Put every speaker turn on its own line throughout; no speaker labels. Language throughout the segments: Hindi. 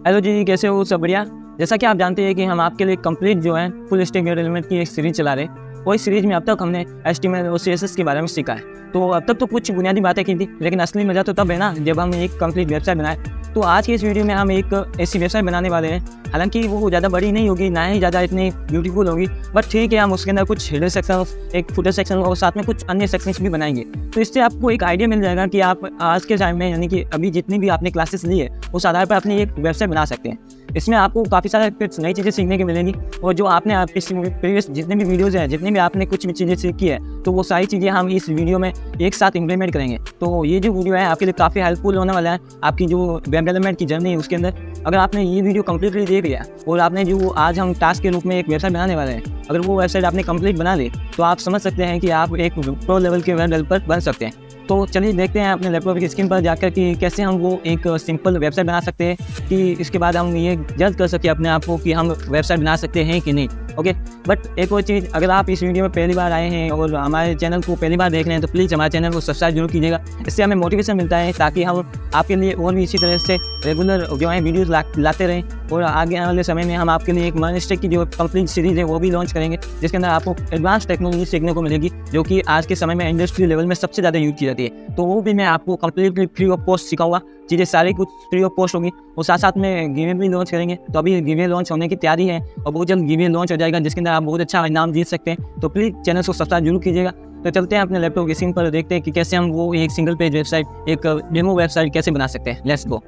हेलो जी, कैसे हो? सब बढ़िया। जैसा कि आप जानते हैं कि हम आपके लिए कंप्लीट जो है फुल स्टैक एलिमेंट की एक सीरीज चला रहे हैं और इस सीरीज में अब तक हमने HTML और CSS के बारे में सीखा है। तो अब तक तो कुछ बुनियादी बातें की थी, लेकिन असली मज़ा तो तब है ना जब हम एक कंप्लीट वेबसाइट बनाए। तो आज की इस वीडियो में हम एक ऐसी वेबसाइट बनाने वाले हैं। हालांकि वो ज़्यादा बड़ी नहीं होगी, ना ही ज़्यादा इतनी ब्यूटीफुल होगी, बट ठीक है, हम उसके अंदर कुछ हेडर सेक्शन, एक फुटर सेक्शन और साथ में कुछ अन्य सेक्शंस भी बनाएंगे। तो इससे आपको एक आइडिया मिल जाएगा कि आप आज के टाइम में, यानी कि अभी जितनी भी आपने क्लासेस ली है, उस आधार पर अपनी एक वेबसाइट बना सकते हैं। इसमें आपको काफ़ी सारे कुछ नई चीज़ें सीखने की मिलेंगी और जो आपने प्रीवियस जितने भी वीडियोज़ हैं, जितनी भी आपने कुछ भी चीज़ें सीखी है, तो वो सारी चीज़ें हम इस वीडियो में एक साथ इम्प्लीमेंट करेंगे। तो ये जो वीडियो है आपके लिए काफ़ी हेल्पफुल होने वाला है आपकी जो वेब डेवलपमेंट की जर्नी है उसके अंदर। अगर आपने ये वीडियो कंप्लीटली देख लिया और आपने जो आज हम टास्क के रूप में एक वेबसाइट बनाने वाले हैं, अगर वो वेबसाइट आपने कंप्लीट बना ली, तो आप समझ सकते हैं कि आप एक प्रो लेवल के वेब डेवलपर बन सकते हैं। तो चलिए देखते हैं अपने लैपटॉप की स्क्रीन पर जाकर कि कैसे हम वो एक सिंपल वेबसाइट बना सकते हैं, कि इसके बाद हम ये जज कर सकें अपने आप को कि हम वेबसाइट बना सकते हैं कि नहीं। ओके, बट एक और चीज़, अगर आप इस वीडियो में पहली बार आए हैं और हमारे चैनल को पहली बार देख रहे हैं, तो प्लीज़ हमारे चैनल को सब्सक्राइब जरूर कीजिएगा। इससे हमें मोटिवेशन मिलता है ताकि हम आपके लिए और भी इसी तरह से रेगुलर जो है वीडियोज़ लाते रहें। और आगे आने वाले समय में हम आपके लिए एक मॉन्स्टेक की जो कंप्लीट सीरीज़ है वो भी लॉन्च करेंगे, जिसके अंदर आपको एडवांस टेक्नोलॉजी सीखने को मिलेगी, जो कि आज के समय में इंडस्ट्री लेवल में सबसे ज़्यादा यूज की जाती है। तो वो भी मैं आपको कंप्लीटली फ्री ऑफ कॉस्ट सिखाऊंगा। चीज़ें सारी कुछ फ्री ऑफ कॉस्ट होगी और साथ साथ में गिवे भी लॉन्च करेंगे। तो अभी गिवे लॉन्च होने की तैयारी है और बहुत जल्द गिवे लॉन्च हो जाएगा, जिसके अंदर आप बहुत अच्छा इनाम जीत सकते हैं। तो प्लीज़ चैनल को सब्सक्राइब जरूर कीजिएगा। तो चलते हैं अपने लैपटॉप की स्क्रीन पर, देखते हैं कि कैसे हम वो एक सिंगल पेज वेबसाइट, एक डेमो वेबसाइट कैसे बना सकते हैं। Let's go.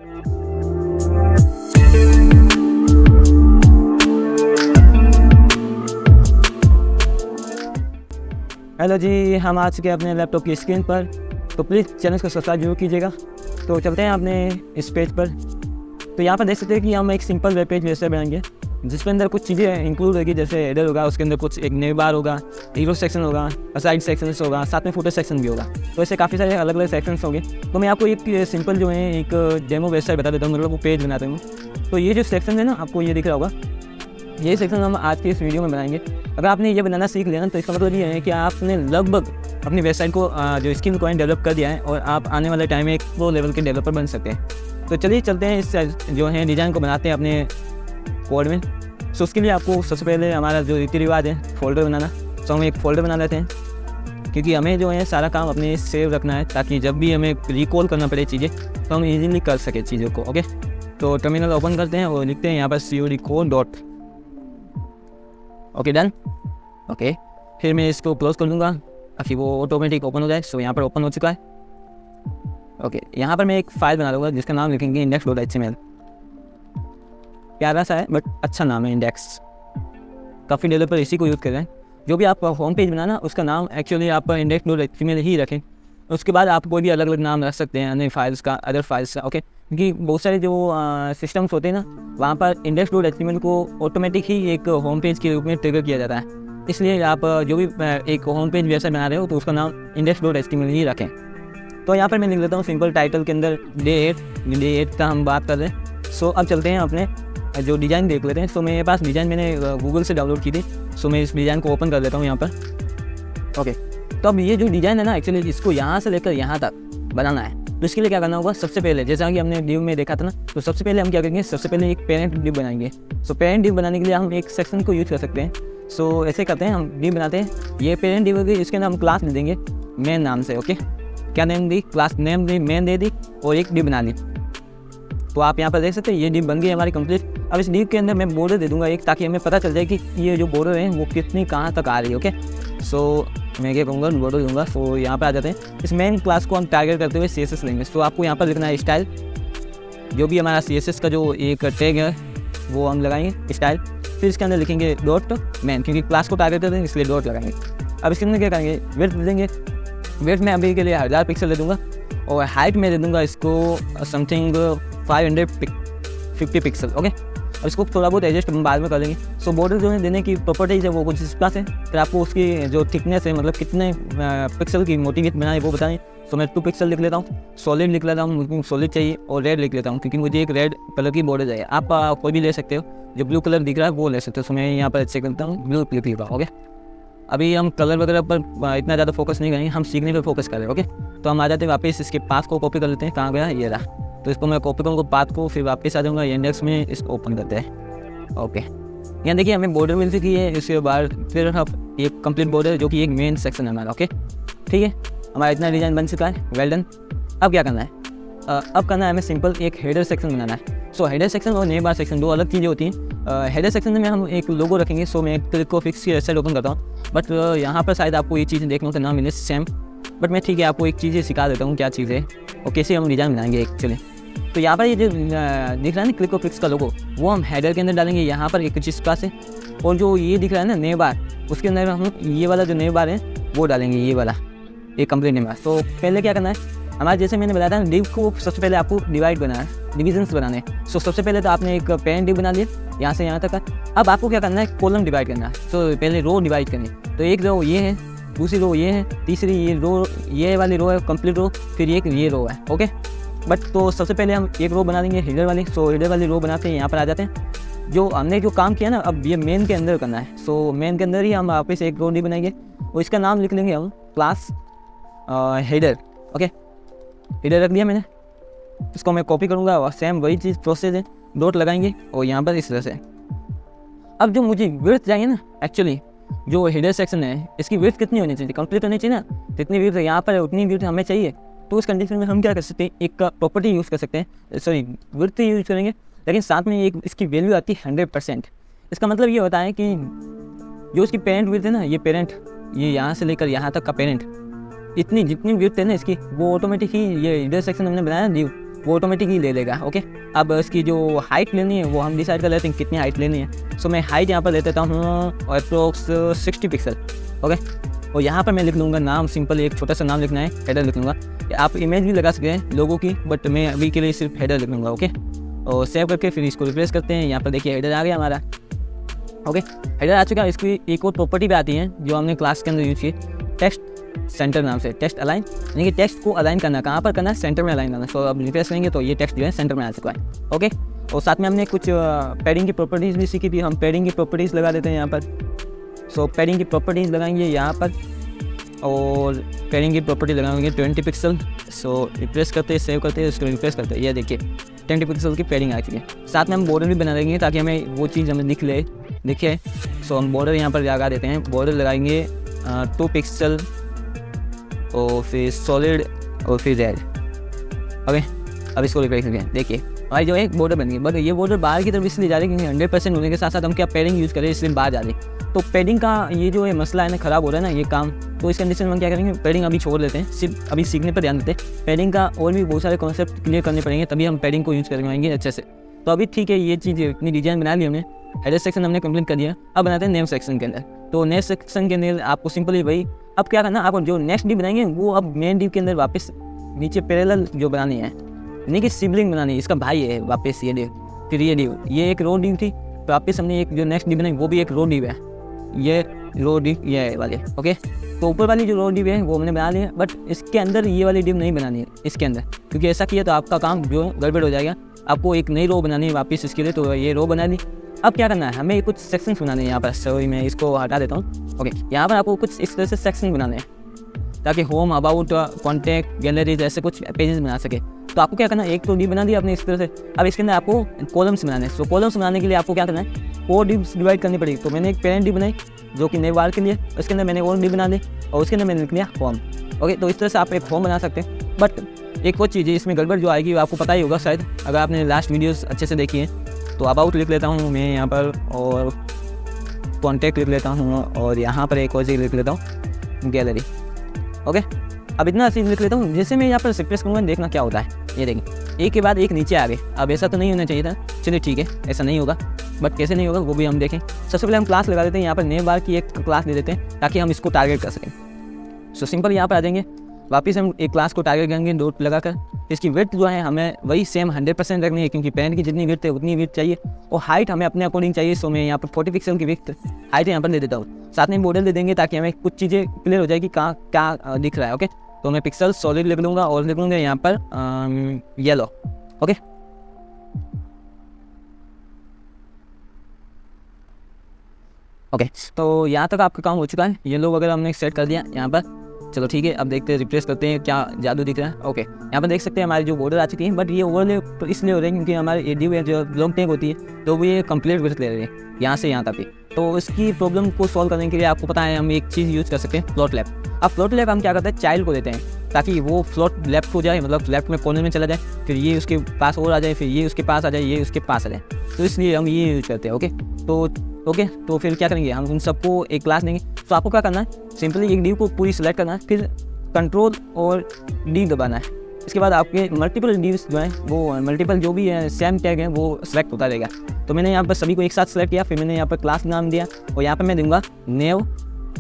हेलो जी, हम आ चुके हैं अपने लैपटॉप की स्क्रीन पर। तो प्लीज़ चैनल को सब्सक्राइब जरूर कीजिएगा। तो चलते हैं अपने इस पेज पर। तो यहाँ पर देख सकते हैं कि हम एक सिंपल वेब पेज वेबसाइट बनाएंगे, जिसके अंदर कुछ चीज़ें इंक्लूड होगी, जैसे हेडर होगा, उसके अंदर कुछ एक नेव बार होगा, हीरो सेक्शन होगा, साइड सेक्शंस होगा, साथ में फुटर सेक्शन भी होगा। तो ऐसे काफ़ी सारे अलग अलग सेक्शंस होंगे। तो मैं आपको एक सिंपल जो है एक डेमो वेबसाइट बता देता हूँ, मतलब वो पेज बनाते हूँ। तो ये जो सेक्शन है ना, आपको ये दिख रहा होगा, ये सेक्शन हम आज के इस वीडियो में बनाएंगे। अगर आपने ये बनाना सीख लिया ना, तो इसका मतलब ये है कि आपने लगभग अपनी वेबसाइट को जो स्किल को डेवलप कर दिया है और आप आने वाले टाइम में एक प्रो लेवल के डेवलपर बन सकते हैं। तो चलिए चलते हैं, इस जो है डिज़ाइन को बनाते हैं अपने कोड में। सो उसके लिए आपको सबसे पहले हमारा जो रीति रिवाज है फोल्डर बनाना। तो हम एक फ़ोल्डर बना लेते हैं, क्योंकि हमें जो है सारा काम अपने सेव रखना है, ताकि जब भी हमें रिकॉल करना पड़े चीज़ें तो हम ईजिली कर सकें चीज़ों को। ओके, तो टर्मिनल ओपन करते हैं और लिखते हैं यहाँ पर cod code. Okay, done. Okay, फिर मैं इसको क्लोज कर दूँगा ताकि वो ऑटोमेटिक ओपन हो जाए। सो यहाँ पर ओपन हो चुका है। ओके, यहाँ पर मैं एक फ़ाइल बना लूँगा जिसका नाम लिखेंगे index.html। प्यारा सा है बट अच्छा नाम है इंडेक्स। काफ़ी डेवलपर इसी को यूज़ कर रहे हैं। जो भी आप होम पेज बनाना, उसका नाम एक्चुअली आप index.html ही रखें। उसके बाद आप कोई भी अलग अलग नाम रख सकते हैं अन्य फाइल्स का, अदर फाइल्स का। ओके, क्योंकि बहुत सारे जो सिस्टम्स होते हैं ना, वहाँ पर index.html को ऑटोमेटिक ही एक होम पेज के रूप में ट्रिगर किया जाता है। इसलिए आप जो भी एक होम पेज वेबसाइट बना रहे हो, तो उसका नाम index.html ही रखें। तो यहाँ पर मैं लिख लेता हूँ सिंपल टाइटल के अंदर डे 8 का हम बात कर रहे हैं। सो अब चलते हैं अपने जो डिज़ाइन देख लेते हैं। सो मेरे पास डिज़ाइन मैंने गूगल से डाउनलोड की थी। सो मैं इस डिज़ाइन को ओपन कर लेता हूँ यहाँ पर। ओके, तो अब ये जो डिज़ाइन है ना, एक्चुअली इसको यहाँ से लेकर यहाँ तक बनाना है। तो इसके लिए क्या करना होगा, सबसे पहले जैसा कि हमने डिव में देखा था ना, तो सबसे पहले हम क्या करेंगे, सबसे पहले एक पेरेंट डिव बनाएंगे। सो पेरेंट डिव बनाने के लिए हम एक सेक्शन को यूज़ कर सकते हैं। सो ऐसे करते हैं, हम डिव बनाते हैं। ये पेरेंट डिव होगी, इसके अंदर हम क्लास दे देंगे मेन नाम से। ओके, क्या नेम दी, क्लास नेम दी, मेन दे दी और एक डिव बना ली। तो आप यहाँ पर देख सकते हैं ये डिव बन गई हमारी कंप्लीट। अब इस डिव के अंदर मैं बॉर्डर दे दूँगा एक, ताकि हमें पता चल जाए कि ये जो बॉर्डर है वो कितनी कहाँ तक आ रही है। ओके, सो मैं क्या कहूँगा, बॉर्डर दूँगा। सो यहाँ पर आ जाते हैं। इस मेन क्लास को हम टारगेट करते हुए CSS लेंगे। तो आपको यहाँ पर लिखना है स्टाइल। जो भी हमारा CSS का जो एक टैग है वो हम लगाएंगे स्टाइल। फिर इसके अंदर लिखेंगे डॉट मेन, क्योंकि क्लास को टारगेट करते हैं इसलिए डॉट लगाएंगे। अब इसके अंदर क्या करेंगे, वेट दे देंगे। वेट में अभी के लिए 1000 पिक्सल दे दूँगा और हाइट में दे दूँगा इसको समथिंग 550 पिक्सल। ओके, और इसको थोड़ा बहुत एडजस्ट हम बाद में कर लेंगे। सो बॉर्डर जो है देने की प्रॉपर्टीज है वो कुछ इस प्रकार से। फिर आपको उसकी जो थिकनेस है, मतलब कितने पिक्सल की मोटी विड्थ बनाए वो बताएं। सो मैं 2 पिक्सल लिख लेता हूँ, सॉलिड लिख लेता हूँ, मुझे सॉलिड चाहिए, और रेड लिख लेता हूँ क्योंकि मुझे एक रेड कलर की बॉर्डर चाहिए। आप कोई भी ले सकते हो, जो ब्लू कलर दिख रहा है वो ले सकते हो। सो मैं यहाँ पर अच्छे करता हूँ ब्लू क्लिक लिखा। ओके, अभी हम कलर वगैरह पर इतना ज़्यादा फोकस नहीं करेंगे, हम सीखने पर फोकस कर रहे हैं। ओके, तो हम आ जाते हैं वापस, इसके पास को कॉपी कर लेते हैं। कहाँ गया, ये रहा। तो इसको मैं कॉपी करूँगा पाथ को, फिर वापस आ जाऊँगा इंडेक्स में, इसको ओपन करते हैं। ओके, यहाँ देखिए हमें बॉर्डर मिल चुकी है। इसके बाद फिर हम एक कंप्लीट बॉर्डर जो कि एक मेन सेक्शन है हमारा। ओके ठीक है, हमारा इतना डिज़ाइन बन चुका है, वेल डन। अब क्या करना है, अब करना है हमें सिंपल एक हेडर सेक्शन बनाना है। सो हेडर सेक्शन और नेम बार सेक्शन दो अलग चीज़ें होती हैं। हेडर सेक्शन में हम एक लोगो रखेंगे। सो मैं क्लिक को फिक्स की वेबसाइट ओपन करता हूँ, बट यहाँ पर शायद आपको ये चीज़ें देखने को ना मिले सेम, बट मैं ठीक है आपको एक चीज़ सिखा देता हूँ क्या चीज़ है और कैसे हम डिज़ाइन बनाएंगे एक्चुअली। तो यहाँ पर ये जो दिख रहा है ना क्लिक को फिक्स का लोगो, वो हम हेडर के अंदर डालेंगे यहाँ पर एक चीज़ पास है। और जो ये दिख रहा है ना नेम बार, उसके अंदर हम ये वाला जो नेम बार है वो डालेंगे, ये वाला एक कंप्लीट नेम बार। तो पहले क्या करना है, हमारा जैसे मैंने बताया था डिव को सबसे पहले आपको डिवाइड बनाना है, डिविजन्स बनाने हैं। सो सबसे पहले तो आपने एक पेरेंट डिव बना लिया यहाँ से यहाँ तक का। अब आपको क्या करना है, कॉलम डिवाइड करना है। सो पहले रो डिवाइड करनी, तो एक रो ये है, दूसरी रो ये है, तीसरी ये रो, ये वाली रो है कंप्लीट रो, फिर एक ये रो है। ओके, बट तो सबसे पहले हम एक रो बना देंगे हेडर वाली। सो हेडर वाली रो बनाते हैं, यहाँ पर आ जाते हैं। जो हमने जो काम किया ना, अब ये मेन के अंदर करना है। सो मेन के अंदर ही हम वापस एक रो नहीं बनाएंगे और इसका नाम लिख लेंगे हम क्लास हेडर। ओके, हेडर रख दिया मैंने, इसको मैं कॉपी करूँगा और सेम वही चीज़ प्रोसेस है, डॉट लगाएंगे और यहाँ पर इस तरह से। अब जो मुझे विड्थ चाहिए ना, एक्चुअली जो हेडर सेक्शन है इसकी विड्थ कितनी होनी चाहिए, कंप्लीट होनी चाहिए ना, जितनी विड्थ यहाँ पर उतनी विड्थ हमें चाहिए। तो उस कंडीशन में हम क्या कर सकते हैं, एक प्रॉपर्टी यूज़ कर सकते हैं, सॉरी विड्थ यूज़ करेंगे, लेकिन साथ में एक इसकी वैल्यू आती है 100%। इसका मतलब ये होता है कि जो इसकी पेरेंट विड्थ है ना, ये पेरेंट, ये यहाँ से लेकर यहाँ तक का पेरेंट, इतनी जितनी विड्थ है ना इसकी, वो ऑटोमेटिक ही ये हेडर सेक्शन हमने बनाया ना डिव, वो ऑटोमेटिक ही ले लेगा। ओके, अब इसकी जो हाइट लेनी है वो हम डिसाइड कर लेते हैं कितनी हाइट लेनी है। सो मैं हाइट यहाँ पर ले देता हूँ अप्रोक्स 60 पिक्सल। ओके, और यहाँ पर मैं लिख लूँगा नाम, सिंपल एक छोटा सा नाम लिखना है, हेडर लिख लूँगा। आप इमेज भी लगा सकते हैं लोगों की, बट मैं अभी के लिए सिर्फ हेडर लिख लूँगा। ओके, और सेव करके फिर इसको रिप्लेस करते हैं। यहाँ पर देखिए हेडर आ गया हमारा। ओके, हेडर आ चुका है। इसकी एक और प्रॉपर्टी भी आती है जो हमने क्लास के अंदर यूज़ की, टेक्स्ट सेंटर नाम से, टेक्स्ट अलाइन, यानी कि टेक्स्ट को अलाइन करना, कहाँ पर करना है, सेंटर में अलाइन करना। सो अब रिप्लेस करेंगे तो ये टेक्स्ट जो है सेंटर में आ चुका है। ओके, और साथ में हमने कुछ पैडिंग की प्रॉपर्टीज़ भी सीखी थी, हम पैडिंग की प्रॉपर्टीज़ लगा देते हैं यहाँ पर। सो पैडिंग की प्रॉपर्टीज़ लगाएंगे यहाँ पर, और पैडिंग की प्रॉपर्टी लगाएंगे 20 पिक्सल। सो रिप्लेस करते हैं, सेव करते हैं, उसको रिप्लेस करते हैं, ये देखिए 20 पिक्सल की पैडिंग आ चुकी है। साथ में हम बॉर्डर भी बना देंगे ताकि हमें वो चीज़ हमें दिखे। सो हम बॉर्डर यहाँ पर लगा देते हैं, बॉर्डर लगाएंगे 2 पिक्सल और फिर सॉलिड और फिर रेड। ओके, अब इसको रिप्लेस करके देखिए हमारी जो है बॉर्डर बन गई, बट ये बॉर्डर बाहर की तरफ इसलिए जा रही है क्योंकि 100% होने के साथ साथ हम क्या पैडिंग यूज़ करें, इसलिए बाहर जा रही। तो पैडिंग का ये जो है मसला है ना, ख़राब हो रहा है ना ये काम, तो इस कंडीशन में हम क्या करेंगे, पैडिंग अभी छोड़ लेते हैं, सिर्फ अभी सीखने पर ध्यान देते हैं। पैडिंग का और भी बहुत सारे कॉन्सेप्ट क्लियर करने पड़ेंगे, तभी हम पैडिंग को यूज़ करेंगे अच्छे से। तो अभी ठीक है, ये चीज़ इतनी डिजाइन बना ली हमने, हेडर सेक्शन हमने कंप्लीट कर दिया। अब बनाते हैं नेम सेक्शन के अंदर। तो नेम सेक्शन के अंदर आपको सिंपली वही, अब क्या करना, आप जो नेक्स्ट डिव बनाएंगे वो अब मेन डिव के अंदर वापस नीचे पैरेलल जो बनानी है, यानी कि सिबलिंग बनानी है, इसका भाई है वापस ये डिव, फिर ये डिव, ये एक रो डिव थी, तो वापस हमने एक जो नेक्स्ट डिव बनाई वो भी एक रो डिव है, ये रो डिव ये वाले। ओके, तो ऊपर वाली जो रो डिव है वो हमने बना लिया, बट इसके अंदर ये वाली डिव नहीं बनानी है इसके अंदर, क्योंकि ऐसा किया तो आपका काम जो गड़बड़ हो जाएगा। आपको एक नई रो बनानी है वापस इसके लिए, तो ये रो बना ली। अब क्या करना है, हमें कुछ सेक्शंस बनाने हैं यहाँ पर। सॉरी मैं इसको हटा देता हूँ। ओके, यहाँ पर आपको कुछ इस तरह से सेक्शन बनाने हैं ताकि होम, अबाउट, कॉन्टैक्ट, गैलरीज ऐसे कुछ पेजेस बना सके। तो आपको क्या करना है, एक तो डिव बना दिया आपने इस तरह से। अब इसके अंदर आपको कॉलम्स बनाने हैं। तो कॉलम्स बनाने के लिए आपको क्या करना है, 4 डिव्स डिवाइड करनी पड़ेगी। तो मैंने एक पेरेंट डिव बनाई जो कि नए वार के लिए, उसके अंदर मैंने और डिव बना दी और उसके अंदर मैंने लिख लिया होम। ओके, तो इस तरह से आप एक होम बना सकते हैं। बट एक और चीज़ है इसमें गड़बड़ जो आएगी, आपको पता ही होगा शायद अगर आपने लास्ट वीडियोस अच्छे से देखी हैं। तो अबाउट लिख लेता हूँ मैं यहाँ पर, और कॉन्टैक्ट लिख लेता हूँ, और यहाँ पर एक और चीज़ लिख लेता हूँ गैलरी। ओके, अब इतना चीज़ लिख लेता हूँ। जैसे मैं यहाँ पर रिप्लेस करूँगा, देखना क्या होता है, ये देखिए एक के बाद एक नीचे आ गए। अब ऐसा तो नहीं होना चाहिए था, चलिए ठीक है ऐसा नहीं होगा, बट कैसे नहीं होगा वो भी हम देखें। सबसे पहले हम क्लास लगा देते हैं, यहाँ पर नेम बार की एक क्लास ले देते हैं ताकि हम इसको टारगेट कर सकें। सो सिंपल यहाँ पर आ जाएंगे, वापस हम एक क्लास को टारगेट करेंगे डॉट लगाकर। इसकी विड्थ जो है हमें वही सेम 100% रखनी है, क्योंकि पेन की जितनी विड्थ है उतनी विड्थ चाहिए, और हाइट हमें अपने अकॉर्डिंग चाहिए। सो मैं यहाँ पर 40 पिक्सल की विड्थ हाइट यहाँ पर दे देता हूँ। साथ में बॉर्डर दे देंगे ताकि हमें कुछ चीज़ें क्लियर हो जाए कि कहाँ क्या दिख रहा है। ओके, तो मैं पिक्सल सॉलिड लिख लूँगा और लिख लूँगा यहाँ पर येलो। ओके, ओके, तो यहाँ तक आपका काम हो चुका है। येलो वगैरह हमने सेट कर दिया यहाँ पर। चलो ठीक है, अब देखते हैं, रिप्लेस करते हैं क्या जादू दिख रहा है। ओके, यहाँ पर देख सकते हैं हमारी जो बॉर्डर आ चुकी है, बट ये ओवरले इसलिए हो रही है क्योंकि हमारे एडियो है जो लॉन्ग टैग होती है तो वो ये कंप्लीट विड्थ ले रही है यहाँ से यहाँ तक भी। तो इसकी प्रॉब्लम को सॉल्व करने के लिए आपको पता है हम एक चीज़ यूज़ कर सकते हैं, फ्लोट लेफ्ट। अब फ्लोट लेफ्ट हम क्या करते हैं, चाइल्ड को देते हैं ताकि वो फ्लोट लेफ्ट हो जाए, मतलब लेफ्ट में कॉर्नर में चला जाए, फिर ये उसके पास और आ जाए, फिर ये उसके पास आ जाए, ये उसके पास आ जाए। तो इसलिए हम ये यूज करते हैं। ओके, तो फिर क्या करेंगे, हम उन सबको एक क्लास देंगे। तो आपको क्या करना है, सिंपली एक डिव को पूरी सेलेक्ट करना है, फिर कंट्रोल और डी दबाना है। इसके बाद आपके मल्टीपल डीव्स जो हैं वो मल्टीपल जो भी है सेम टैग है वो सेलेक्ट होता रहेगा। तो मैंने यहाँ पर सभी को एक साथ सेलेक्ट किया, फिर मैंने यहाँ पर क्लास नाम दिया और यहाँ पर मैं दूंगा नेव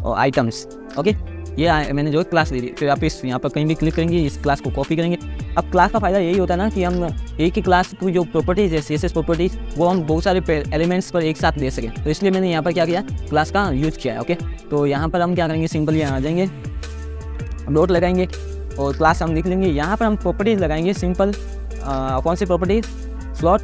और आइटम्स। ओके, ये मैंने जो क्लास दे दी। फिर आप इस यहाँ पर कहीं भी क्लिक करेंगे, इस क्लास को कॉपी करेंगे। अब क्लास का फ़ायदा यही होता है ना कि हम एक ही क्लास की जो प्रॉपर्टीज़ है CSS प्रॉपर्टीज़ वो हम बहुत सारे एलिमेंट्स पर एक साथ दे सकें। तो इसलिए मैंने यहाँ पर क्या किया, क्लास का यूज़ किया है। ओके, तो यहाँ पर हम क्या करेंगे, सिंपल यहाँ आ जाएंगे, डॉट लगाएंगे और क्लास हम लिख लेंगे। यहाँ पर हम प्रॉपर्टीज़ लगाएंगे सिंपल, कौन सी प्रॉपर्टीज़, फ्लोट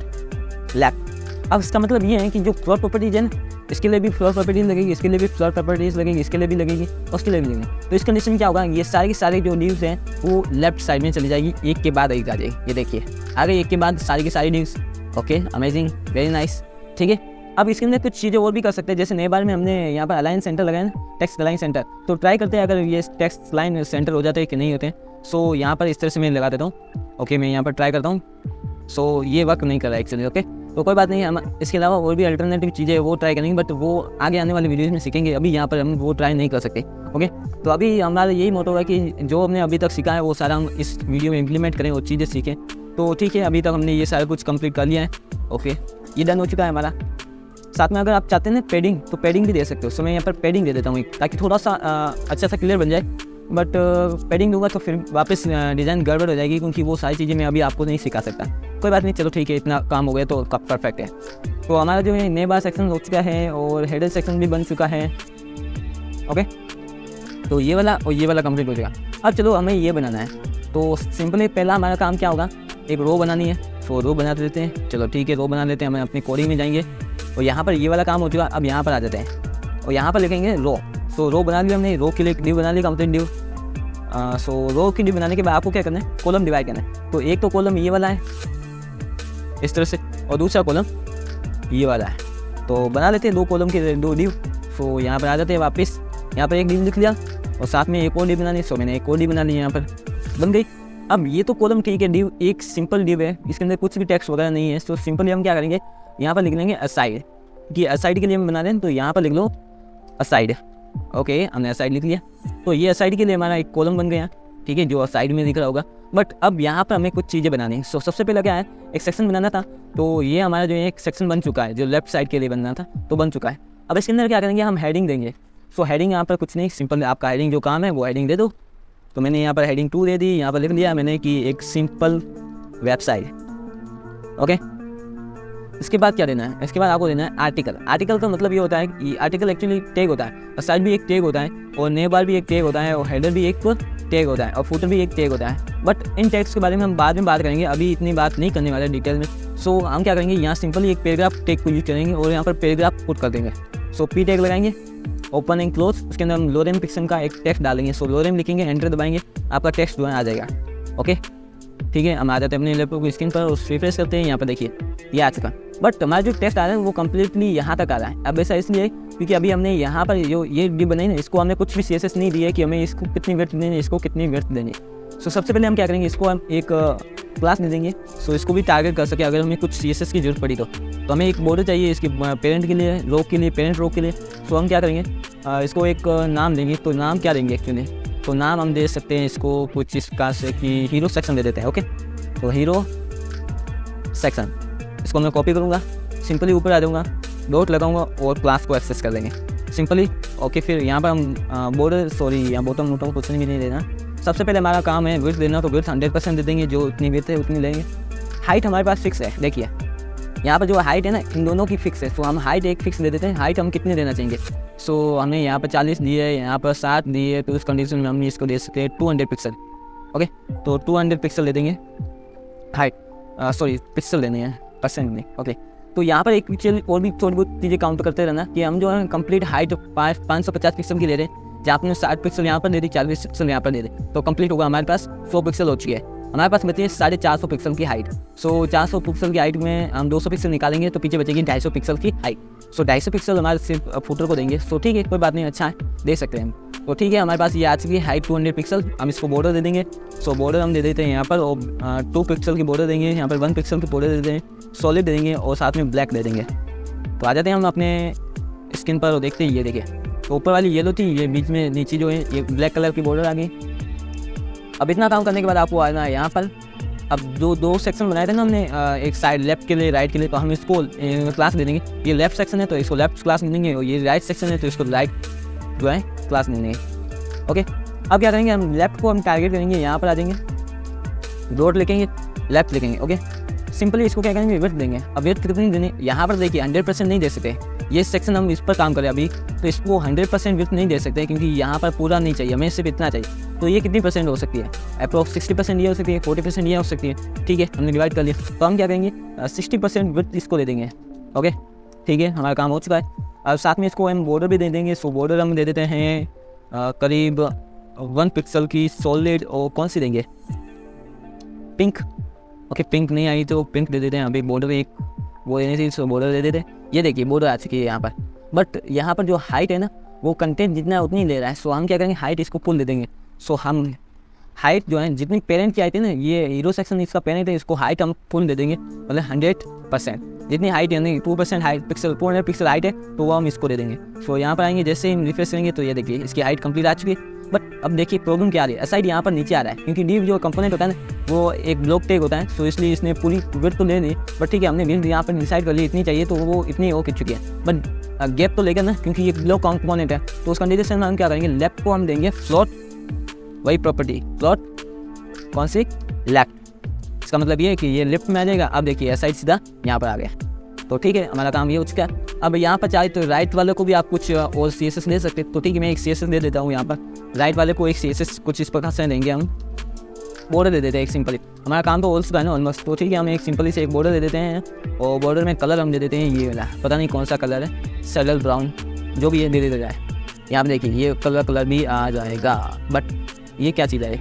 लेफ्ट। अब इसका मतलब ये है कि जो फ्लोट प्रॉपर्टीज़ है ना, इसके लिए भी फ्लोट प्रॉपर्टीज़ लगेगी, इसके लिए भी फ्लोट प्रॉपर्टीज़ लगेगी, इसके लिए भी लगेगी, उसके लिए भी लगेगी। तो इस कंडीशन में क्या होगा, ये सारे के सारे जो ड्यूज हैं वो लेफ्ट साइड में चली जाएगी, एक के बाद एक आ जाएगी। ये देखिए आ गई एक के बाद सारी की सारी dues. Okay, amazing, very nice. ठीक है, अब इसके अंदर कुछ चीज़ें और भी कर सकते हैं, जैसे नए बार में हमने यहाँ पर अलाइन सेंटर लगाया ना, टेक्स्ट अलाइन सेंटर। तो ट्राई करते हैं अगर ये टेक्स्ट लाइन सेंटर हो जाते हैं कि नहीं होते हैं। सो यहाँ पर इस तरह से मैं लगा देता हूँ। ओके, मैं यहाँ पर ट्राई करता हूँ। सो ये वर्क नहीं कर रहा है एक्चुअली। ओके, तो कोई बात नहीं, हम इसके अलावा और भी अल्टरनेटिव चीज़ें वो ट्राई करेंगे, बट वो आगे आने वाले वीडियोज़ में सीखेंगे। अभी यहाँ पर हम वो ट्राई नहीं कर सकते। ओके, तो अभी हमारा यही मोटो है कि जो हमने अभी तक सीखा है वो सारा हम इस वीडियो में इम्प्लीमेंट करें और चीज़ें सीखें। तो ठीक है, अभी तक हमने ये सारा कुछ कंप्लीट कर लिया है। ओके, ये डन हो चुका है हमारा। साथ में अगर आप चाहते हैं ना पेडिंग, तो पेडिंग भी दे सकते हो। सो मैं यहाँ पर पेडिंग दे देता हूँ ताकि थोड़ा सा अच्छा सा क्लियर बन जाए। बट पेडिंग दूंगा तो फिर वापस डिज़ाइन गड़बड़ हो जाएगी, क्योंकि वो सारी चीज़ें मैं अभी आपको नहीं सिखा सकता। कोई बात नहीं, चलो ठीक है, इतना काम हो गया तो परफेक्ट है। तो हमारा जो है नए बार सेक्शन हो चुका है और हेडर सेक्शन भी बन चुका है। ओके, तो ये वाला और ये वाला कंप्लीट हो जाएगा। अब चलो हमें ये बनाना है। तो सिंपली पहला हमारा काम क्या होगा, एक रो बनानी है। तो रो बना देते हैं। चलो ठीक है, रो बना लेते हैं। हम अपनी कोडिंग में जाएंगे और यहाँ पर ये वाला काम हो चुका। अब यहाँ पर आ जाते हैं और यहाँ पर लिखेंगे रो। सो रो बना लिया हमने, रो के लिए डिव बना लिया, कंप्लीट डिव। सो रो की डिव बनाने के बाद आपको क्या करना है, कॉलम डिवाइड करना है। तो एक तो कॉलम ये वाला है इस तरह से और दूसरा कॉलम ये वाला है। तो बना लेते हैं दो कॉलम के दो डिव। सो यहाँ पर आ जाते हैं वापस, यहाँ पर एक डिव लिख लिया और साथ में एक और डिव बना ली। सो मैंने एक और डिव बना ली, यहाँ पर बन गई। अब ये तो कॉलम ठीक है, डिव एक सिंपल डिव है, इसके अंदर कुछ भी टेक्स्ट वगैरह नहीं है। तो सिंपली हम क्या करेंगे, यहाँ पर लिख लेंगे असाइड, कि असाइड के लिए हम बना दें। तो यहाँ पर लिख लो असाइड। ओके, हमने असाइड लिख लिया। तो ये असाइड के लिए हमारा एक कॉलम बन गया। ठीक है, जो असाइड में दिख रहा होगा। बट अब यहाँ पर हमें कुछ चीज़ें बनानी है। सो सबसे पहले क्या है, एक सेक्शन बनाना था। तो ये हमारा जो एक सेक्शन बन चुका है, जो लेफ्ट साइड के लिए बनना था तो बन चुका है। अब इसके अंदर क्या करेंगे, हम हेडिंग देंगे। सो हेडिंग यहाँ पर कुछ नहीं, सिंपल आपका हेडिंग जो काम है वो हेडिंग दे दो। तो मैंने यहाँ पर हेडिंग 2 दे दी, यहाँ पर लिख लिया मैंने कि एक सिंपल वेबसाइट। ओके, इसके बाद क्या देना है, इसके बाद आपको देना है आर्टिकल। आर्टिकल का मतलब ये होता है कि आर्टिकल एक्चुअली टैग होता है, साइड भी एक टैग होता है और नेम बार भी एक टैग होता है और हेडर भी एक टैग होता है और फुटर भी एक टैग होता है। बट इन टैग्स के बारे में हम बाद में बात करेंगे, अभी इतनी बात नहीं करने वाले डिटेल में। सो हम क्या करेंगे, यहाँ सिंपली एक पैराग्राफ टैग को यूज करेंगे और यहाँ पर पैराग्राफ पुट कर देंगे। सो पी टैग लगाएंगे, ओपन एंड क्लोज, उसके अंदर हम लोरेम पिक्सन का एक टेक्स्ट डालेंगे। सो लोरेम लिखेंगे, एंटर दबाएंगे, आपका टेक्स्ट जो है आ जाएगा। ओके, ठीक है, हम आ जाते हैं अपने लैपटॉप की स्क्रीन पर और रिफ्रेश करते हैं। यहाँ पर देखिए ये आ चुका। बट हमारा जो टेक्स्ट आ रहा है वो कम्प्लीटली यहाँ तक आ रहा है। अब ऐसा इसलिए क्योंकि अभी हमने यहाँ पर जो ये डिव बनाई ना, इसको हमने कुछ भी CSS नहीं दिया है कि हमें इसको कितनी विड्थ देनी है, इसको कितनी विड्थ देनी है। सो सबसे पहले हम क्या करेंगे, इसको हम एक क्लास दे देंगे। सो इसको भी टारगेट कर सके अगर हमें कुछ CSS की जरूरत पड़ी तो हमें एक बॉर्डर चाहिए इसके पेरेंट के लिए, रो के लिए, पेरेंट रो के लिए। सो हम क्या करेंगे, इसको एक नाम देंगे। तो नाम क्या देंगे एक्चुअली, तो नाम हम दे सकते हैं इसको कुछ इस प्रकार से कि हीरो सेक्शन दे देते हैं। ओके, तो हीरो सेक्शन, इसको मैं कॉपी करूँगा, सिंपली ऊपर आ जाऊँगा, डॉट लगाऊंगा और क्लास को एक्सेस कर देंगे सिंपली। ओके, फिर यहाँ पर हम बॉर्डर यहाँ बॉटम वोटम कुछ भी नहीं देना। सबसे पहले हमारा काम है विड्थ देना, तो विड्थ 100% दे देंगे, जो उतनी विड्थ है उतनी लेंगे। हाइट हमारे पास फिक्स है, देखिए यहाँ पर जो हाइट है ना इन दोनों की फिक्स है। तो हम हाइट एक फिक्स दे देते हैं। हाइट हम कितने देना चाहेंगे, सो हमने यहाँ पर 40 दी है, यहाँ पर 7 दी है, तो उस कंडीशन में हम इसको दे सकते हैं 200 पिक्सल। ओके, तो 200 पिक्सल दे देंगे हाइट, सॉरी पिक्सल देने हैं, परसेंट नहीं। ओके, तो यहाँ पर एक पिक्सल और भी थोड़ी बहुत चीज़ें काउंट करते रहना कि हम जो है कंप्लीट हाइट 550 पिक्सल की ले रहे हैं, जहाँ आपने 60 पिक्सल यहाँ पर दे दी, 40 पिक्सल यहाँ पर दे दी, तो कंप्लीट होगा हमारे पास 100 पिक्सल हो चुकी है। हमारे पास बची है 450 पिक्सल की हाइट। सो 400 पिक्सल की हाइट में हम 200 पिक्सल निकालेंगे तो पीछे बचेगी 250 पिक्सल की हाइट। सो 250 पिक्सल हमारे सिर्फ फुटर को देंगे। सो ठीक है, कोई बात नहीं, अच्छा है, दे सकते हैं हम। तो ठीक है, हमारे पास ये आ चुकी है हाइट 200 पिक्सल। हम इसको बॉर्डर दे देंगे। सो बॉर्डर हम दे देते हैं यहाँ पर, और 2 पिक्सल की बॉर्डर देंगे, यहाँ पर 1 पिक्सल की बॉर्डर दे देंगे, सॉलिड दे देंगे और साथ में ब्लैक दे देंगे। तो आ जाते हैं हम अपने स्किन पर और देखते हैं। ये देखिए, तो ऊपर वाली येलो थी, ये बीच में नीचे जो है ये ब्लैक कलर की बॉर्डर आ गई। अब इतना काम करने के बाद आपको आना है यहाँ पर। अब दो सेक्शन बनाए थे ना हमने, एक साइड लेफ्ट के लिए, राइट के लिए, तो हम इसको क्लास दे देंगे। ये लेफ्ट सेक्शन है तो इसको लेफ्ट क्लास दे देंगे, और ये राइट सेक्शन है तो इसको राइट जो है क्लास दे देंगे। ओके, अब क्या करेंगे, हम लेफ्ट को हम टारगेट करेंगे, यहाँ पर आ जाएंगे, डॉट लिखेंगे, लेफ्ट लिखेंगे। ओके, सिंपली इसको क्या करेंगे, विड्थ देंगे। अब विड्थ कितनी देनी, यहाँ पर देखिए 100% नहीं दे सकते। ये सेक्शन हम इस पर काम करें अभी, तो इसको 100% विड्थ नहीं दे सकते, क्योंकि यहाँ पर पूरा नहीं चाहिए, हमें सिर्फ इतना चाहिए। तो ये कितनी परसेंट हो सकती है, अप्रोक्स 60% ये हो सकती है, 40% ये हो सकती है। ठीक है, हमने डिवाइड कर लिया। तो हम क्या करेंगे, 60% विड्थ इसको दे देंगे। ओके, ठीक है, हमारा काम हो चुका है। अब साथ में इसको हम बॉर्डर भी दे देंगे। सो बॉर्डर हम दे देते हैं करीब 1 पिक्सल की सॉलिड, और कौन सी देंगे, पिंक। ओके, पिंक नहीं आई तो पिंक दे देते हैं। अभी बॉर्डर एक वो देनी थी, सो बॉर्डर दे देते हैं। ये देखिए बॉर्डर आ चुकी है यहाँ पर, बट यहाँ पर जो हाइट है ना, वो कंटेंट जितना उतनी ही ले रहा है। सो हम क्या करेंगे, हाइट इसको फुल दे देंगे। सो हम हाइट जो है जितनी पेरेंट की आई थी ना, ये हीरो सेक्शन इसका पेरेंट है, इसको हाइट हम फुल दे देंगे, मतलब 100%। जितनी हाइट है नहीं 2% हाइट पिक्सल 400 पिक्सल हाइट है, तो वो हम इसको दे देंगे। सो यहाँ पर आएंगे, जैसे हम रिफ्रेश करेंगे तो ये देखिए इसकी हाइट कंप्लीट आ चुकी है। बट अब देखिए प्रॉब्लम क्या आ रही है, साइड यहाँ पर नीचे आ रहा है, क्योंकि डिव जो कंपोनेंट होता है ना, वो एक ब्लॉक टैग होता है। सो इसलिए इसने पूरी विड्थ तो ले ली, बट ठीक है, हमने विड्थ यहाँ पर डिसाइड कर ली इतनी चाहिए, तो वो इतनी हो चुकी है। बट गैप तो लेगा ना, क्योंकि ये ब्लॉक कंपोनेंट है। तो उस कंडीशन में हम क्या करेंगे, लेफ्ट को हम देंगे फ्लोट, वही प्रॉपर्टी फ्लोट, कौन सी, लेफ्ट। इसका मतलब ये है कि ये लेफ्ट में आ जाएगा। अब देखिए साइड सीधा यहाँ पर आ गया। तो ठीक है, हमारा काम ये हो चुका है। अब यहाँ पर चाहे तो राइट वाले को भी आप कुछ और CSS दे सकते हैं। तो ठीक है, मैं एक CSS दे देता हूँ यहाँ पर। राइट वाले को एक CSS कुछ इस प्रकार से देंगे, हम बॉर्डर दे देते हैं एक सिंपली। हमारा काम तो ऑल्सो है ना ऑलमोस्ट। तो ठीक है, हम एक सिंपली से एक बॉर्डर दे देते हैं, और बॉर्डर में कलर हम दे देते हैं ये वाला, पता नहीं कौन सा कलर है, सैडल ब्राउन, जो भी ये दे देता जाए। यहाँ पर देखिए ये कलर भी आ जाएगा, बट ये क्या चीज़ है।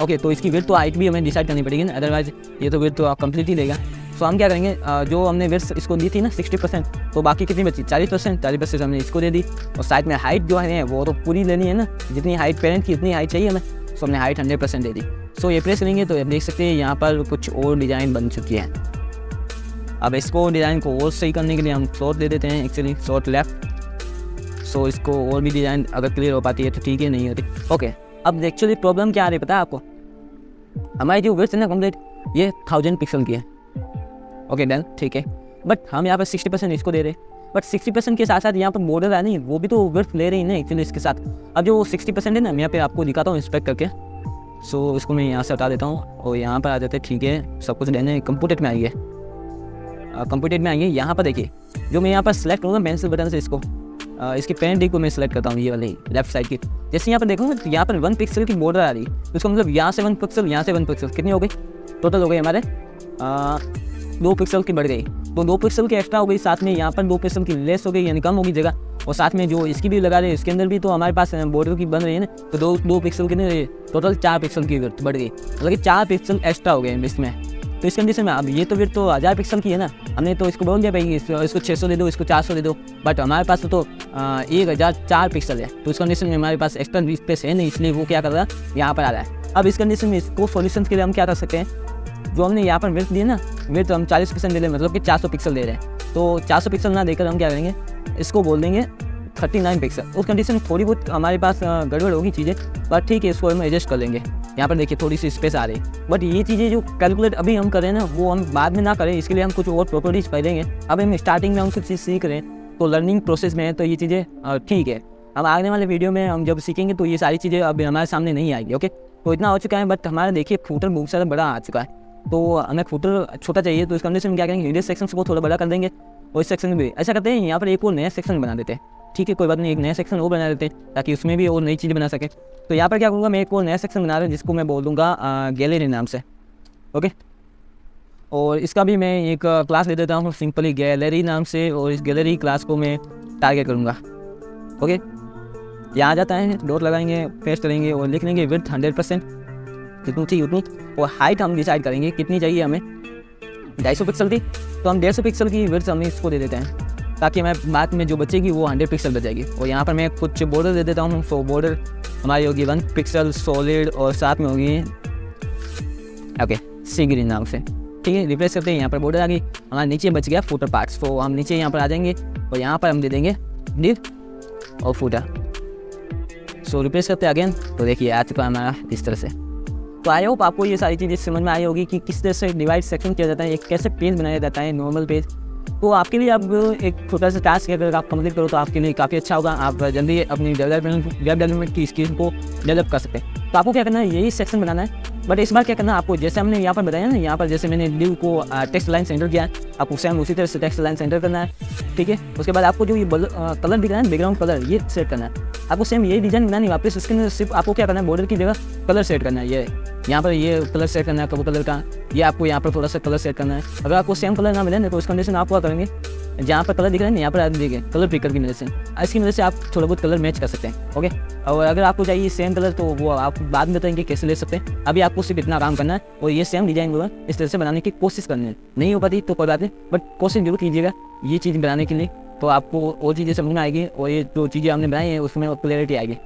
ओके, तो इसकी विड्थ तो हाइट भी हमें डिसाइड करनी पड़ेगी ना, अदरवाइज ये तो विड्थ तो कंप्लीट ही देगा। सो हम क्या करेंगे, जो हमने विड्थ इसको दी थी ना 60%, तो बाकी कितनी बची 40% हमने इसको दे दी। और साइड में हाइट जो है वो तो पूरी लेनी है ना, जितनी हाइट पेरेंट की इतनी हाइट चाहिए हमें। सो हमने हाइट 100% दे दी। सो ये प्रेस करेंगे तो आप देख सकते हैं यहाँ पर कुछ और डिज़ाइन बन चुकी है। अब इसको डिज़ाइन को और सही करने के लिए हम फ्लोट दे देते हैं, एक्चुअली फ्लोट लेफ्ट। सो इसको और भी डिज़ाइन अगर क्लियर हो पाती है तो ठीक है, नहीं होती। ओके, अब एक्चुअली प्रॉब्लम क्या आ रही है पता है आपको, हमारी जो विड्थ है ना कंप्लीट, ये 1000 पिक्सल की है। ओके डन, ठीक है, बट हम यहाँ पर 60% इसको दे रहे हैं, बट 60% के साथ साथ यहाँ पर बॉर्डर आ नहीं, वो भी तो विड्थ ले रही है ना एक्चुअली इसके साथ। अब जो 60% है ना, मैं यहाँ पे आपको दिखाता हूँ इंस्पेक्ट करके। सो इसको मैं यहाँ से हटा देता हूँ, और यहाँ पर आ जाते हैं। ठीक है, सब कुछ लेने कंप्यूटर में आइए, कंप्यूटर में आइए। यहाँ पर देखिए, जो मैं यहाँ पर सेलेक्ट करूँगा पेंसिल बटन से, इसको इसकी पेन डी को मैं सेलेक्ट करता हूँ, ये वाली लेफ्ट साइड की। जैसे यहाँ पर देखूँगा तो यहाँ पर 1 पिक्सल की बॉर्डर आ रही है, तो इसका मतलब यहाँ से 1 पिक्सल, यहाँ से 1 पिक्सल, कितनी हो गई टोटल हो गई हमारे 2 पिक्सल की बढ़ गई। तो 2 पिक्सल की एक्स्ट्रा हो गई, साथ में यहाँ पर 2 पिक्सल की लेस हो गई, यानी कम होगी जगह। और साथ में जो इसकी भी लगा रहे हैं, इसके अंदर भी तो हमारे पास बॉर्डर की बन रही है ना, तो 2 पिक्सल की नहीं, टोटल 4 पिक्सल की विड्थ बढ़ गई, मतलब कि 4 पिक्सल एक्स्ट्रा हो गए इसमें। तो इस कंडीशन में अब ये तो विड्थ तो 1000 पिक्सल की है ना, हमने तो इसको बोल दिया भाई इसको 600 दे दो, इसको 400 दे दो, बट हमारे पास तो 1004 पिक्सल है। तो इस कंडीशन में हमारे पास एक्स्ट्रा स्पेस है नहीं, इसलिए वो क्या कर रहा है, यहाँ पर आ रहा है। अब इस कंडीशन में इसको सॉल्यूशन के लिए हम क्या कर सकते हैं, जो हमने यहाँ पर विड्थ दी ना, विड्थ हम 40% दे रहे हैं, मतलब कि 400 पिक्सल दे रहे हैं। तो 400 पिक्सल ना देकर हम क्या करेंगे, इसको बोल देंगे 39 पिक्सल। उस कंडीशन में थोड़ी बहुत हमारे पास गड़बड़ होगी चीज़ें, बट ठीक है, इसको हम एडजस्ट कर लेंगे। यहाँ पर देखिए थोड़ी सी स्पेस आ रही है, बट ये चीज़ें जो कैलकुलेट अभी हम करें ना, वो हम बाद में ना करें, इसके लिए हम कुछ और प्रॉपर्टीज पढ़ेंगे। अब हम स्टार्टिंग में हम कुछ चीज़ सीख रहे हैं, तो लर्निंग प्रोसेस में है, तो ये चीज़ें ठीक है। अब आने वाले वीडियो में हम जब सीखेंगे तो ये सारी चीज़ें अभी हमारे सामने नहीं आएगी। ओके, तो इतना हो चुका है, बट हमारा देखिए फूटर बहुत सारा बड़ा आ चुका है, तो हमें फूटर छोटा चाहिए। तो इस कंडीशन में क्या करेंगे, हीडर सेक्शन को थोड़ा बड़ा कर देंगे, और इस सेक्शन में भी ऐसा करते हैं, यहाँ पर एक और नया सेक्शन बना देते हैं। ठीक है, कोई बात नहीं, एक नया सेक्शन और बना देते हैं, ताकि उसमें भी और नई चीज़ें बना सके। तो यहाँ पर क्या करूँगा, मैं एक और नया सेक्शन बना रहा हूँ, जिसको मैं बोल दूँगा गैलरी नाम से। ओके, और इसका भी मैं एक क्लास ले देता हूँ सिंपली गैलरी नाम से, और इस गैलरी क्लास को मैं टारगेट करूँगा। ओके, यहाँ आ जाता है, डॉट लगाएंगे, पेस्ट करेंगे और लिख लेंगे विड्थ 100%, जितनी चाहिए उतनी, और हाइट हम डिसाइड करेंगे कितनी चाहिए हमें। 250 पिक्सल थी तो हम 150 पिक्सल की विड्थ हम इसको दे देते हैं, ताकि हमें बाद में जो बचेगी वो 100 पिक्सल बचेगी। और यहाँ पर मैं कुछ बॉर्डर दे देता हूँ। सो बॉर्डर हमारी होगी 1 पिक्सल सॉलिड और साथ में होगी ओके सी ग्रीन नाम से, ठीक है। रिप्लेस करते हैं, यहाँ पर बॉर्डर आ गई, हमारा नीचे बच गया फुटर पार्ट्स। तो हम नीचे यहाँ पर आ जाएंगे और यहाँ पर हम दे देंगे डिव और फुटर। सो रिप्लेस करते हैं अगेन, तो देखिए आ चुका हमारा इस तरह से। तो आई होप आपको ये सारी चीज़ें समझ में आई होगी कि किस तरह से डिवाइड सेक्शन किया जाता है, एक कैसे पेज बनाया जाता है, नॉर्मल पेज। तो आपके लिए अब एक छोटा सा टास्क है, अगर आप कंप्लीट करो तो आपके लिए काफ़ी अच्छा होगा। आप जल्दी अपनी वेब डेवलपमेंट की स्किल को डेवलप कर सकते हैं। तो आपको क्या करना है, यही सेक्शन बनाना है, बट इस बार क्या करना है आपको, जैसे हमने यहाँ पर बताया ना, यहाँ पर जैसे मैंने डिव को टेक्स्ट लाइन सेंटर किया है, आपको सेम उसी तरह से टेक्स्ट लाइन सेंटर करना है, ठीक है। उसके बाद आपको जो ये कलर दिख रहा है, बैकग्राउंड कलर, ये सेट करना है। आपको सेम यही डिजाइन बनानी है वापस, इसके अंदर सिर्फ आपको क्या करना है, बॉर्डर की जगह कलर सेट करना है। ये यहाँ पर ये कलर सेट करना है, कब कलर का, ये आपको यहाँ पर थोड़ा सा कलर सेट करना है। अगर आपको सेम कलर ना मिले ना, तो उस कंडीशन आप क्या करेंगे, जहाँ पर कलर दिख रहा है ना, यहाँ पर आप देखिए कलर पिकर की मदद से, इसकी मदद से आप थोड़ा बहुत कलर मैच कर सकते हैं, ओके। और अगर आपको चाहिए सेम कलर तो वो आप बाद में बताएंगे कैसे ले सकते हैं। अभी आपको सिर्फ इतना काम करना है और ये सेम डिजाइन को इस तरह से बनाने की कोशिश करनी है। नहीं हो पाती तो कोई बात नहीं, बट कोशिश जरूर कीजिएगा ये चीज़ बनाने के लिए, तो आपको वो चीज़ें समझ में आएगी और ये जो चीज़ें हमने बनाई हैं उसमें क्लैरिटी आएगी।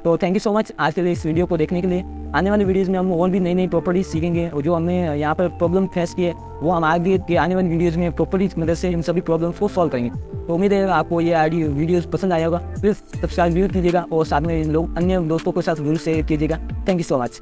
तो थैंक यू सो मच आज के लिए इस वीडियो को देखने के लिए। आने वाले वीडियोज़ में हम और भी नई नई प्रॉपर्टीज सीखेंगे, और जो हमने यहाँ पर प्रॉब्लम फेस की है वो हम आगे के आने वाली वीडियोज़ में प्रॉपर्टीज की मदद से इन सभी प्रॉब्लम्स को सॉल्व करेंगे। तो उम्मीद है आपको ये वीडियोज़ पसंद आया होगा। प्लीज़ सब्सक्राइब जरूर कीजिएगा और साथ में लोग अन्य दोस्तों के साथ जरूर शेयर कीजिएगा। Thank you so much.